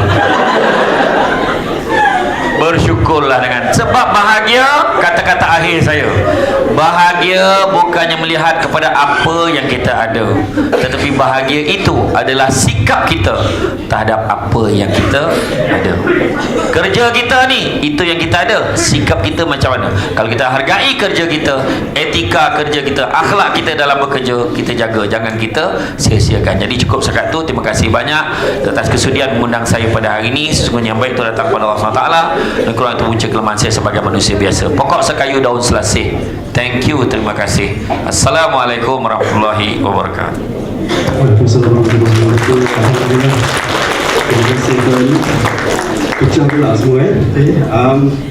Bersyukurlah dengan, sebab bahagia, kata-kata akhir saya, bahagia bukannya melihat kepada apa yang kita ada, tetapi bahagia itu adalah sikap kita terhadap apa yang kita ada. Kerja kita ni, itu yang kita ada. Sikap kita macam mana? Kalau kita hargai kerja kita, etika kerja kita, akhlak kita dalam bekerja, kita jaga, jangan kita sia-siakan. Jadi cukup sekat tu. Terima kasih banyak atas kesudian mengundang saya pada hari ini. Sesungguhnya yang baik itu datang kepada Allah SWT, dan kurang itu punca kelemahan saya sebagai manusia biasa. Pokok sekayu daun selasih. Thank you, terima kasih. Assalamualaikum warahmatullahi wabarakatuh. Waalaikumsalam warahmatullahi wabarakatuh. Terima kasih kerana pecah pula semua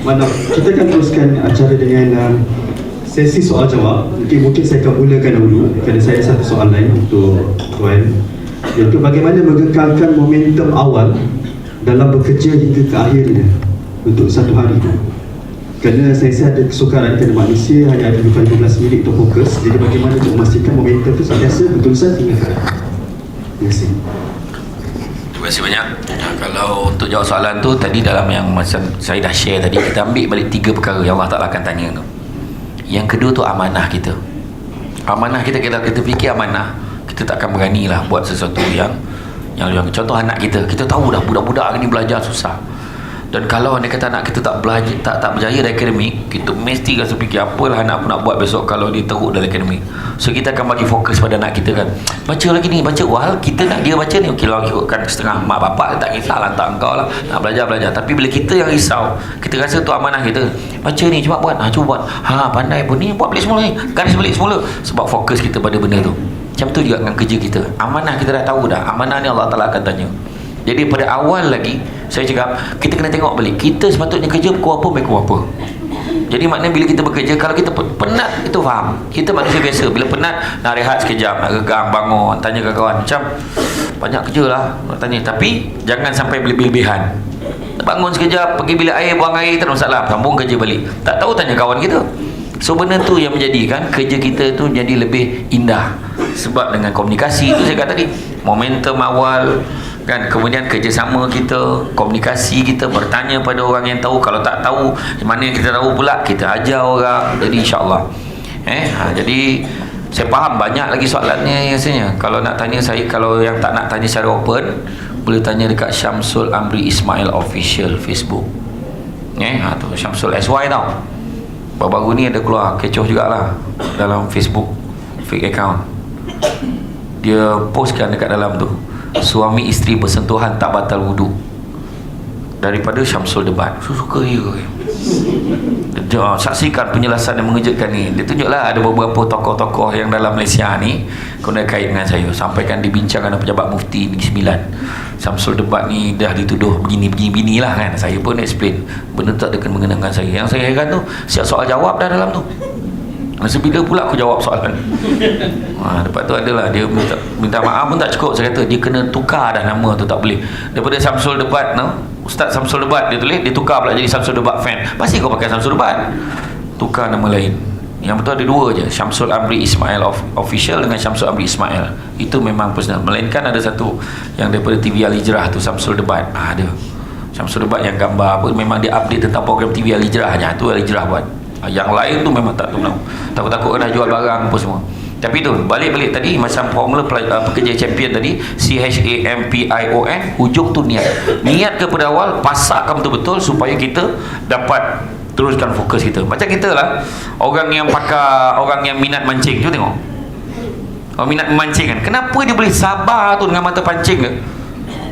mana kita akan teruskan acara dengan sesi soal jawab. Mungkin saya akan mulakan dahulu kerana saya ada satu soalan untuk tuan, iaitu bagaimana mengekalkan momentum awal dalam bekerja hingga ke akhirnya untuk satu hari itu. Kerana saya ada kesukaran kerana manusia hanya ada 15 minit untuk fokus. Jadi bagaimana untuk memastikan momentum itu sentiasa berterusan hingga ke akhir. Terima kasih. Terima kasih banyak. Kalau untuk jawab soalan tu tadi, dalam yang macam saya dah share tadi, kita ambil balik 3 perkara yang Allah Ta'ala akan tanya tu. Yang kedua tu amanah kita. Amanah kita, kita fikir amanah, kita tak akan beranilah buat sesuatu yang contoh anak kita tahu dah budak-budak ni belajar susah. Dan kalau dia kata anak kita tak belajar, tak berjaya dalam akademik, kita mesti rasa fikir apalah anak aku nak buat besok kalau dia teruk dalam akademik. So kita akan bagi fokus pada anak kita kan. Baca lagi ni, baca. Wah, kita nak dia baca ni, okey lah, ikutkan setengah. Mak bapak tak kisah, lantak engkau lah, nak belajar. Tapi bila kita yang risau, kita rasa tu amanah kita. Baca ni, cuba buat. Cuba buat. Pandai pun ni, buat balik semula ni. Garis balik semula. Sebab fokus kita pada benda tu. Macam tu juga dengan kerja kita. Amanah kita dah tahu dah. Amanah ni Allah Ta'ala akan tanya. Jadi pada awal lagi saya cakap, kita kena tengok balik, kita sepatutnya kerja pukul apa, Jadi maknanya bila kita bekerja, kalau kita penat, itu faham. Kita manusia biasa, bila penat nak rehat sekejap, nak gegang, bangun, tanya kawan-kawan, macam banyak kerja lah nak tanya. Tapi jangan sampai berlebihan. Bangun sekejap, pergi bilik air, buang air, tak ada masalah, sambung kerja balik. Tak tahu tanya kawan kita. So benda tu yang menjadikan kerja kita tu jadi lebih indah. Sebab dengan komunikasi tu saya kata tadi, momentum awal kan, kemudian kerjasama kita, komunikasi kita, bertanya pada orang yang tahu. Kalau tak tahu, mana yang kita tahu pula, kita ajar orang. Jadi insyaAllah jadi saya faham banyak lagi soalannya rasanya. Kalau nak tanya saya, kalau yang tak nak tanya secara open, boleh tanya dekat Syamsul Amri Ismail Official Facebook. Tu Syamsul SY tau. Baru-baru ni ada keluar kecoh jugalah dalam Facebook fake account. Dia postkan dekat dalam tu, suami isteri bersentuhan tak batal wudu, daripada Syamsul Debat. Suka dia. Saksikan penjelasan yang mengejutkan ni. Dia tunjuklah ada beberapa tokoh-tokoh yang dalam Malaysia ni kena kait dengan saya, sampaikan dibincangkan oleh pejabat mufti Negeri Sembilan. Syamsul Debat ni dah dituduh begini lah kan. Saya pun explain benda tak ada kena mengenangkan saya. Yang saya heran tu, siap soal jawab dah dalam tu. Masa bila pula aku jawab soalan. Lepas tu adalah dia minta maaf pun tak cukup. Saya kata dia kena tukar dah nama tu, tak boleh. Daripada Syamsul Debat Ustaz Syamsul Debat dia tulis, dia tukar pula jadi Syamsul Debat fan. Pasti kau pakai Syamsul Debat, tukar nama lain. Yang betul ada dua je, Syamsul Amri Ismail Official dengan Syamsul Amri Ismail. Itu memang personal. Melainkan ada satu yang daripada TV Al-Hijrah tu, Syamsul Debat. Ada Syamsul Debat yang gambar apa, memang dia update tentang program TV Al-Hijrah nya. Tu Al-Hijrah buat. Yang lain tu memang tak tahu. Takut-takut kena jual barang apa semua. Tapi tu balik tadi macam formula pekerja champion tadi, CHAMPION, hujung tu niat. Niat kepada awal, pasakkan betul-betul supaya kita dapat teruskan fokus kita. Macam kita lah, orang yang minat mancing, cuba tengok. Orang minat memancing kan, kenapa dia boleh sabar tu dengan mata pancing ke?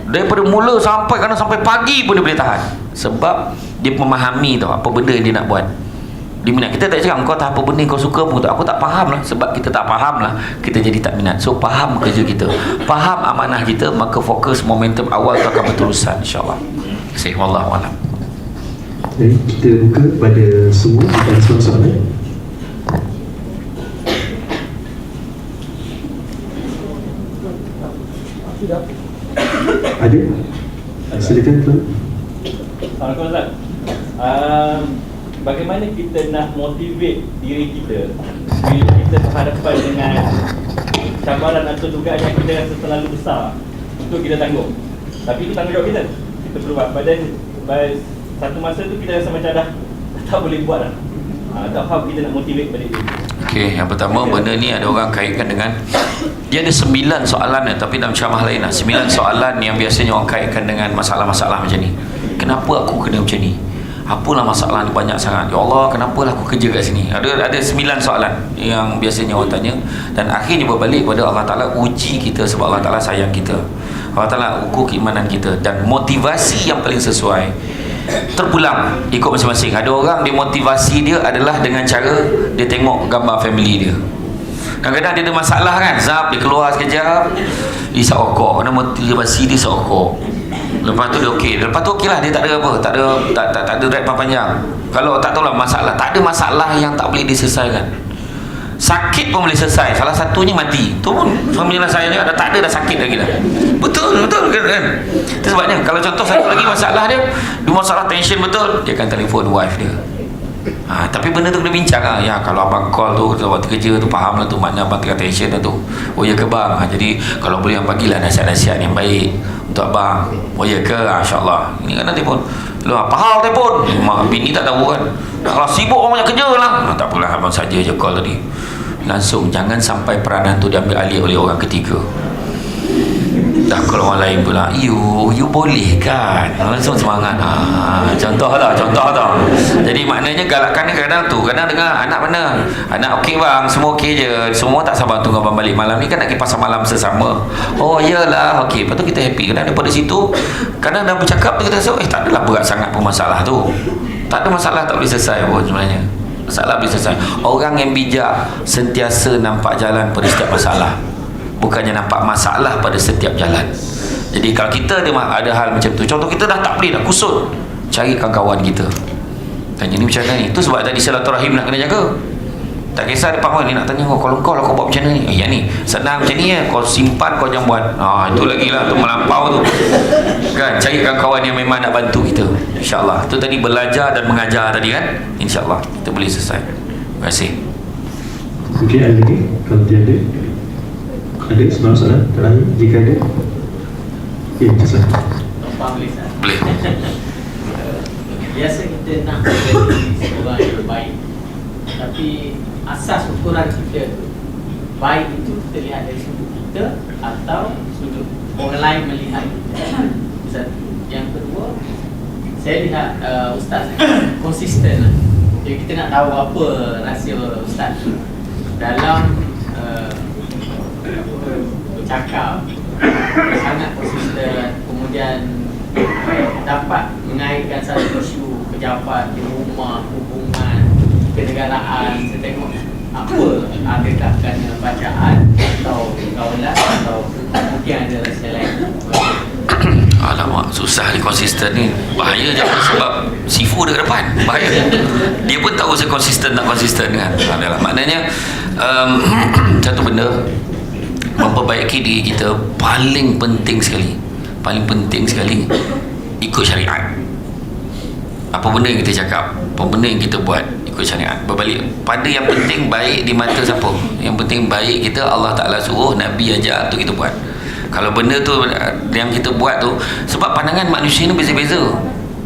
Daripada mula sampai pagi pun dia boleh tahan. Sebab dia memahami tau apa benda yang dia nak buat. Dia minat. Kita tak cakap kau tak apa benda kau suka pun tak. Aku tak faham lah. Sebab kita tak faham lah, kita jadi tak minat. So faham kerja kita, faham amanah kita, maka fokus momentum awal tu akan berterusan, insyaAllah. Wallahu a'lam. Okay, kita buka pada semua. Kita ada soalan. Ada? Silakan tuan. Assalamualaikum Ustaz. Bagaimana kita nak motivate diri kita bila kita berhadapan dengan cabaran atau dugaan yang kita rasa terlalu besar untuk kita tanggung. Tapi itu tanggungjawab kita. Kita perlu buat. Pada satu masa tu kita rasa macam dah tak boleh buat dah. Tak faham kita nak motivate pada diri. Okey, yang pertama benda ni ada orang kaitkan dengan, dia ada 9 soalan tapi dalam ceramah lain lah. 9 soalan yang biasanya orang kaitkan dengan masalah-masalah macam ni. Kenapa aku kena macam ni? Apalah masalah ni banyak sangat. Ya Allah, kenapalah aku kerja kat sini? Ada 9 soalan yang biasanya orang tanya, dan akhirnya berbalik pada Allah Ta'ala uji kita sebab Allah Ta'ala sayang kita. Allah Ta'ala ukur keimanan kita, dan motivasi yang paling sesuai terpulang ikut masing-masing. Ada orang dia motivasi dia adalah dengan cara dia tengok gambar family dia. Kadang-kadang dia ada masalah kan, zap dia keluar sekejap, dia sokok, kena motivasi dia sokok. Lepas tu dia okey. Lepas tu okey lah, dia tak ada apa, tak ada rap panjang. Kalau tak tahulah masalah, tak ada masalah yang tak boleh diselesaikan. Sakit pun boleh selesai, salah satunya mati. Tu pun penyelesaiannya ada, tak ada dah sakit lagi dah. Betul kan? Itu sebabnya kalau contoh satu lagi masalah dia masalah tension betul, dia akan telefon wife dia. Tapi benda tu kena bincang lah. Ya, kalau abang call tu waktu kerja tu, faham lah tu makna abang tengah tension lah tu. Oh ya ke bang? Jadi kalau boleh yang bagilah nasihat-nasihat yang baik untuk abang. Oh ya ke? InsyaAllah. Ini kan telefon. Loh, apa hal telefon? Bini tak tahu kan? Kalau sibuk orang banyak kerja lah. Tak apalah, abang saja je call tadi. Langsung, jangan sampai peranan tu diambil alih oleh orang ketiga. Dah kalau orang lain pula, you boleh kan? Langsung semangat. Contoh tau. Jadi maknanya galakan ni kadang tu. Kadang dengar anak mana? Anak okey bang, semua okey je. Semua tak sabar tunggu abang balik malam ni kan, nak pergi pasar malam bersama. Oh iyalah, okey. Lepas tu kita happy. Kadang daripada situ, kadang dah bercakap tu kita rasa, tak adalah berat sangat pun masalah tu. Tak ada masalah, tak boleh selesai pun sebenarnya. Masalah boleh selesai. Orang yang bijak sentiasa nampak jalan pada setiap masalah, bukannya nampak masalah pada setiap jalan. Jadi kalau kita ada hal macam tu, contoh kita dah tak boleh dah kusut, cari kawan-kawan kita. Tanya ni macam mana ni? Itu sebab tadi silaturahim nak kena jaga. Tak kisah depan kau ni nak tanya kau, kalau kau lah kau buat macam mana ni? Ya ni, senang macam ni ya, kau simpan kau jangan buat. Itu lagi lah, tu melampau tu. Kan, carikan kawan yang memang nak bantu kita. InsyaAllah. Tu tadi belajar dan mengajar tadi kan? InsyaAllah kita boleh selesai. Terima kasih. Mungkin ada lagi, kalau tiada. Ada sebarang soalan terakhir? Jika ada. Terserah. Boleh. Biasa kita nak menjadi seorang yang baik, tapi asas ukuran kita tu, baik itu kita lihat dari sudut kita atau sudut orang lain melihat kita. Satu. Yang kedua, saya lihat Ustaz konsisten lah. Jadi kita nak tahu apa rahsia Ustaz dalam bercakap, sangat konsisten, kemudian dapat mengaitkan satu isu pejabat di rumah, hubungan, kenegaraan. Saya tengok apa, adakah kerana bacaan atau kawalan atau mungkin ada rahsia lain. Alamak, susah ni konsisten ni. Bahaya je sebab sifu dekat depan. Bahaya. Dia pun tahu saya konsisten tak konsisten kan. Adalah maknanya satu benda, memperbaiki diri kita paling penting sekali. Paling penting sekali ikut syariat. Apa benda yang kita cakap, apa benda yang kita buat, ikut syariat. Berbalik pada yang penting baik di mata siapa? Yang penting baik kita, Allah Ta'ala suruh, Nabi ajar tu kita buat. Kalau benda tu yang kita buat tu, sebab pandangan manusia ni beza-beza.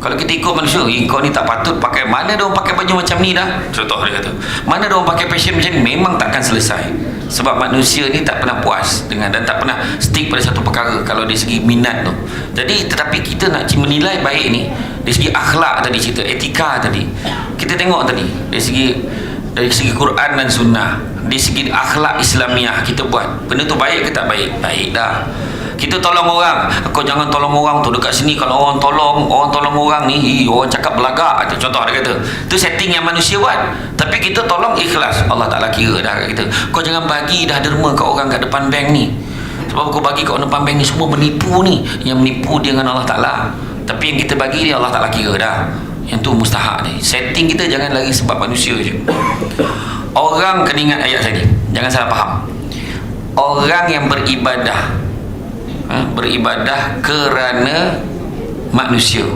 Kalau kita ikut manusia, kau ni tak patut pakai, mana dia orang pakai baju macam ni dah, contoh dia kata, mana dia orang pakai fashion macam ni, memang takkan selesai. Sebab manusia ni tak pernah puas dengan, dan tak pernah stick pada satu perkara kalau dari segi minat tu. Jadi tetapi kita nak menilai baik ni dari segi akhlak tadi, cerita etika tadi, kita tengok tadi dari segi Quran dan Sunnah, dari segi akhlak Islamiah kita buat benda tu baik ke tak baik? Baik dah. Kita tolong orang, kau jangan tolong orang tu dekat sini. Kalau orang tolong orang ni, orang cakap belagak, contoh dia kata, tu setting yang manusia buat. Tapi kita tolong ikhlas, Allah Ta'ala kira dah kat kita. Kau jangan bagi dah derma kat orang kat depan bank ni, sebab kau bagi kat orang depan bank ni semua menipu ni. Yang menipu dia dengan Allah Ta'ala, tapi yang kita bagi dia Allah Ta'ala kira dah. Yang tu mustahak ni. Setting kita jangan lagi sebab manusia je. Orang kena ingat ayat tadi, jangan salah faham. Orang yang beribadah kerana manusia,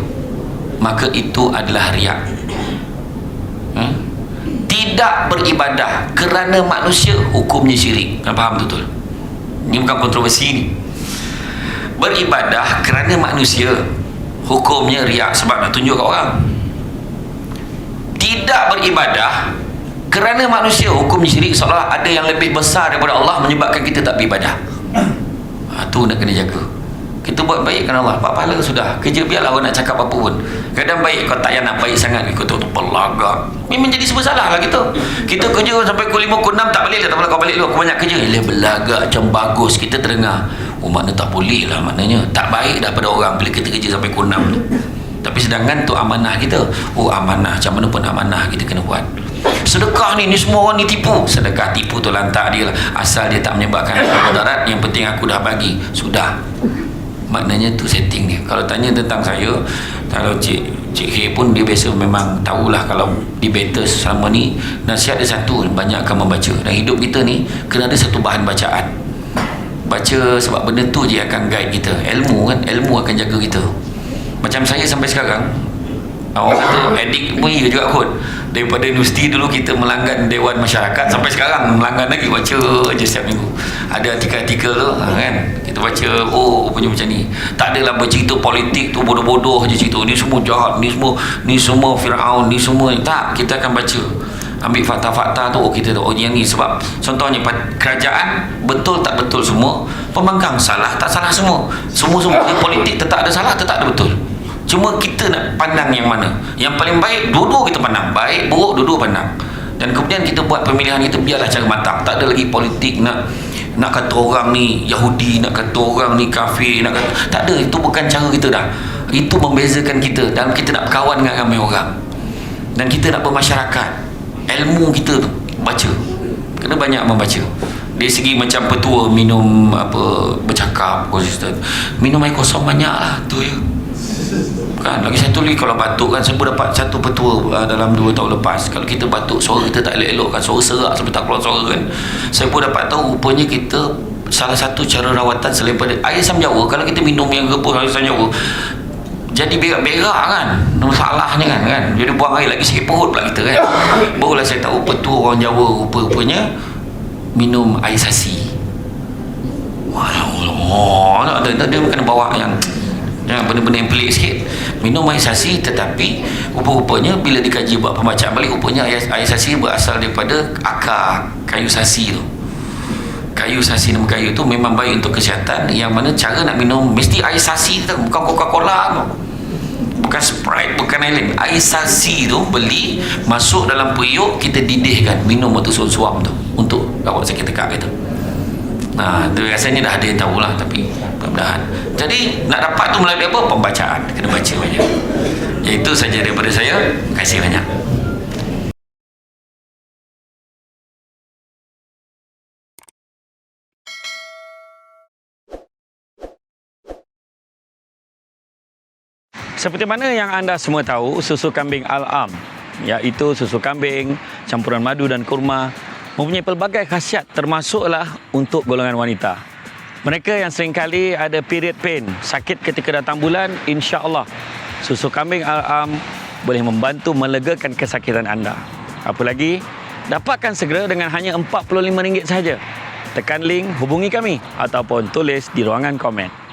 maka itu adalah riak. Tidak beribadah kerana manusia, hukumnya syirik. Kena faham betul? Ini bukan kontroversi ni. Beribadah kerana manusia, hukumnya riak, sebab nak tunjuk kat orang. Tidak beribadah kerana manusia, hukumnya syirik, seolah ada yang lebih besar daripada Allah menyebabkan kita tak beribadah. Tu nak kena jaga. Kita buat baik kerana Allah, dapat pahala sudah. Kerja biarlah orang nak cakap apa pun. Kadang baik kau tak payah nak baik sangat, kau tu pelagak. Memang jadi serba salah lah kita. Kita kerja sampai pukul 5, pukul 6 tak balik lah, tak boleh kau balik dulu, kau banyak kerja. Dia belagak macam bagus, kita terdengar. Makna tak boleh lah, maknanya tak baik daripada orang bila kita kerja sampai pukul 6 tu. Tapi sedangkan tu amanah kita. Amanah, macam mana pun amanah kita kena buat. Sedekah ni semua orang ditipu. Sedekah tipu tu lantak dia lah, asal dia tak menyebabkan mudarat. Yang penting aku dah bagi, sudah. Maknanya tu setting dia. Kalau tanya tentang saya, kalau Cik K pun dia biasa memang tahulah, kalau debaters selama ni nasihat dia satu, banyakkan membaca. Dan hidup kita ni kena ada satu bahan bacaan. Baca, sebab benda tu je akan guide kita. Ilmu kan, ilmu akan jaga kita. Macam saya sampai sekarang, orang kata adik pun ya juga kot. Daripada universiti dulu kita melanggan Dewan Masyarakat, sampai sekarang melanggan lagi, baca je setiap minggu. Ada artikel-artikel tu kan, kita baca, punya macam ni. Tak adalah bercerita politik tu bodoh-bodoh je cerita, ni semua jahat, ni semua Fir'aun, ni semua tak. Kita akan baca, ambil fakta-fakta tu, kita tahu yang ni. Sebab contohnya kerajaan betul tak betul semua, pembangkang salah tak salah semua. Semua politik tetap ada salah, tetap ada betul. Cuma kita nak pandang yang mana yang paling baik, dua-dua kita pandang. Baik, buruk, dua-dua pandang. Dan kemudian kita buat pemilihan kita, biarlah cara matang. Tak ada lagi politik nak kata orang ni Yahudi, nak kata orang ni kafir, nak kata, tak ada. Itu bukan cara kita dah. Itu membezakan kita dalam kita nak berkawan dengan ramai orang, dan kita nak bermasyarakat. Ilmu kita tu baca, kena banyak membaca. Dari segi macam petua, minum bercakap konsisten, minum air kosong banyak lah tu ya. kan. Lagi satu lagi, kalau batuk kan, saya pun dapat satu petua dalam 2 tahun lepas. Kalau kita batuk, suara kita tak elok-elok kan, suara serak sampai tak keluar suara kan. Saya pun dapat tahu rupanya kita salah satu cara rawatan selain pada air asam jawa, kalau kita minum yang rebus air asam jawa jadi berak-berak kan, masalahnya kan, jadi buang air lagi sakit perut pula kita kan. Barulah saya tahu petua orang Jawa rupanya minum air sasi. Walau dia kena bawa yang benda-benda yang pelik sikit. Minum air sasi, tetapi rupa-rupanya bila dikaji buat pembacaan balik, rupanya air sasi berasal daripada akar kayu sasi tu. Kayu sasi, nama kayu tu memang baik untuk kesihatan. Yang mana cara nak minum mesti air sasi tu, bukan Coca-Cola tu, bukan Sprite, bukan air lain. Air sasi tu beli, masuk dalam periuk, kita didihkan, minum waktu suam-suam tu untuk rawat sakit tekak gitu. Tu rasanya dah ada yang tahulah, tapi mudah-mudahan. Jadi nak dapat tu melalui apa? Pembacaan, kena baca banyak. Itu saja daripada saya. Terima kasih banyak. Seperti mana yang anda semua tahu, susu kambing Al-Am, iaitu susu kambing campuran madu dan kurma, mempunyai pelbagai khasiat, termasuklah untuk golongan wanita. Mereka yang seringkali ada period pain, sakit ketika datang bulan, insya-Allah susu kambing Al-Am boleh membantu melegakan kesakitan anda. Apa lagi? Dapatkan segera dengan hanya RM45 sahaja. Tekan link, hubungi kami ataupun tulis di ruangan komen.